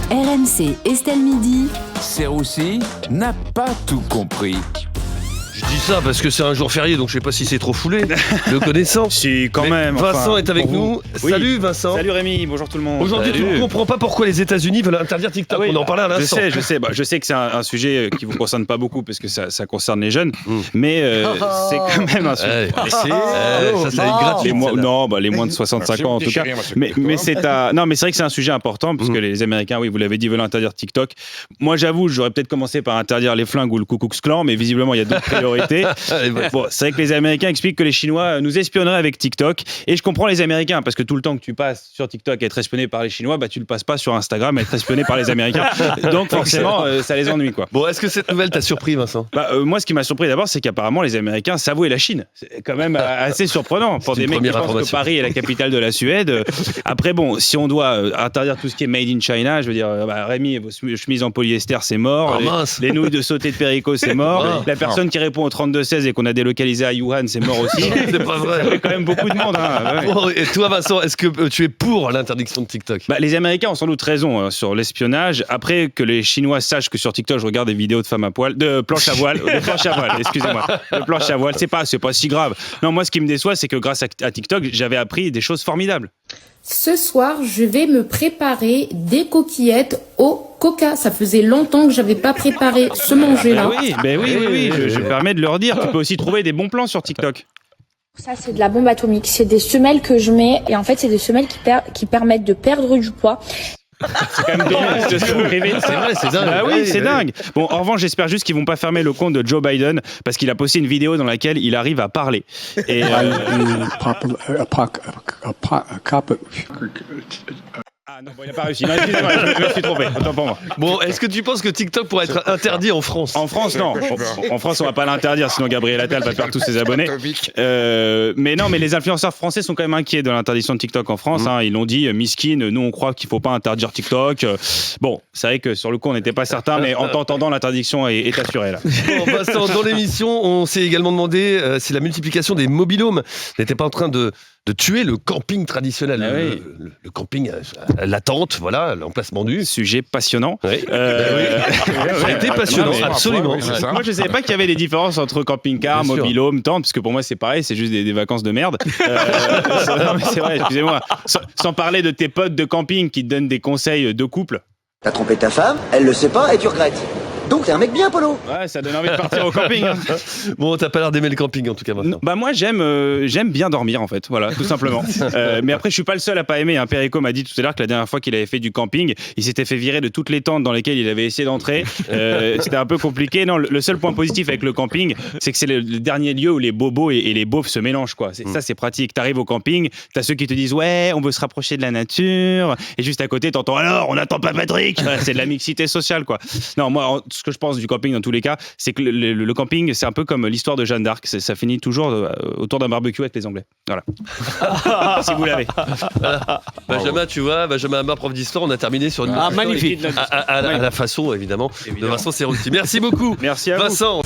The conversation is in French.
RMC Estelle Midi. Serroussi n'a pas tout compris. Je dis ça parce que c'est un jour férié, donc je sais pas si c'est trop foulé, le connaissant. Si, quand Mais même. Vincent est avec nous. Oui. Salut Vincent. Salut Rémi, bonjour tout le monde. Aujourd'hui, tu ne comprends pas pourquoi les États-Unis veulent interdire TikTok. On en parlait à l'instant. Je sais. Je sais que c'est un sujet qui vous concerne pas beaucoup parce que ça concerne les jeunes, mais c'est quand même un sujet. Ça c'est gratuit. Les moins de 65 ans en tout cas. Mais c'est vrai que c'est un sujet important parce que les Américains, oui, vous l'avez dit, veulent interdire TikTok. Moi, j'avoue, j'aurais peut-être commencé par interdire les flingues ou le Ku Klux Klan, mais visiblement, il y a d'autres priorités. Bon, c'est vrai que les Américains expliquent que les Chinois nous espionneraient avec TikTok. Et je comprends les Américains, parce que tout le temps que tu passes sur TikTok à être espionné par les Chinois, tu le passes pas sur Instagram à être espionné par les Américains. Donc forcément, ça les ennuie, quoi. Bon, est-ce que cette nouvelle t'a surpris, Vincent ? Moi, ce qui m'a surpris d'abord, c'est qu'apparemment les Américains s'avouaient la Chine. C'est quand même assez surprenant pour des mecs qui pensent que Paris est la capitale de la Suède. Après, bon, si on doit interdire tout ce qui est made in China, je veux dire, Rémi, vos chemises en polyester, c'est mort. Les nouilles de sauté de Perico, c'est mort. La personne qui répond au 32-16 et qu'on a délocalisé à Wuhan, c'est mort aussi. C'est pas vrai. Ça fait quand même beaucoup de monde. Hein. Ouais. Bon, et toi, Vincent, est-ce que tu es pour l'interdiction de TikTok ? Les Américains ont sans doute raison sur l'espionnage. Après que les Chinois sachent que sur TikTok, je regarde des vidéos de femmes à poil, de planches à voile, excusez-moi, de planches à voile, c'est pas si grave. Non, moi, ce qui me déçoit, c'est que grâce à TikTok, j'avais appris des choses formidables. Ce soir, je vais me préparer des coquillettes au coca. Ça faisait longtemps que j'avais pas préparé ce manger-là. Oui, je me permets de leur dire. Tu peux aussi trouver des bons plans sur TikTok. Ça, c'est de la bombe atomique. C'est des semelles que je mets. Et en fait, c'est des semelles qui permettent de perdre du poids. C'est quand même dommage de se rêver. C'est vrai, c'est dingue. C'est dingue. Bon, en revanche, j'espère juste qu'ils vont pas fermer le compte de Joe Biden parce qu'il a posté une vidéo dans laquelle il arrive à parler. Et Ah non, il n'a pas réussi. Non, excusez-moi, je me suis trompé. Autant pour moi. Bon, est-ce que tu penses que TikTok pourrait être interdit en France ? En France, non. En France, on va pas l'interdire, sinon Gabriel Attal va perdre tous ses abonnés. Mais les influenceurs français sont quand même inquiets de l'interdiction de TikTok en France. Ils l'ont dit, miskin, nous on croit qu'il faut pas interdire TikTok. Bon, c'est vrai que sur le coup, on n'était pas certain, mais en t'entendant, l'interdiction est assurée là. Bon, Vincent, dans l'émission, on s'est également demandé si la multiplication des mobil-homes n'était pas en train de tuer le camping traditionnel. Le camping, la tente, voilà, l'emplacement du. Sujet passionnant. Oui. Ça a été passionnant, absolument. Moi, je ne savais pas qu'il y avait des différences entre camping-car, mobil-home, tente, parce que pour moi, c'est pareil, c'est juste des vacances de merde. Non, mais c'est vrai, excusez-moi. Sans parler de tes potes de camping qui te donnent des conseils de couple. T'as trompé ta femme, elle le sait pas et tu regrettes. Donc t'es un mec bien, Polo. Ouais, ça donne envie de partir au camping. Hein. Bon, t'as pas l'air d'aimer le camping en tout cas maintenant. Moi j'aime bien dormir en fait, voilà, tout simplement. Mais après je suis pas le seul à pas aimer. Perico m'a dit tout à l'heure que la dernière fois qu'il avait fait du camping, il s'était fait virer de toutes les tentes dans lesquelles il avait essayé d'entrer. C'était un peu compliqué. Non, le seul point positif avec le camping, c'est que c'est le dernier lieu où les bobos et les beaufs se mélangent quoi. Ça c'est pratique. T'arrives au camping, t'as ceux qui te disent ouais, on veut se rapprocher de la nature, et juste à côté t'entends alors on attend pas Patrick. C'est de la mixité sociale quoi. Non, moi ce que je pense du camping dans tous les cas, c'est que le camping, c'est un peu comme l'histoire de Jeanne d'Arc. Ça finit toujours autour d'un barbecue avec les Anglais. Voilà. Si vous l'avez. Benjamin Amar, prof d'histoire, on a terminé sur une magnifique. À la façon, évidemment, de Vincent Serroussi. Merci beaucoup. Merci à vous. Vincent.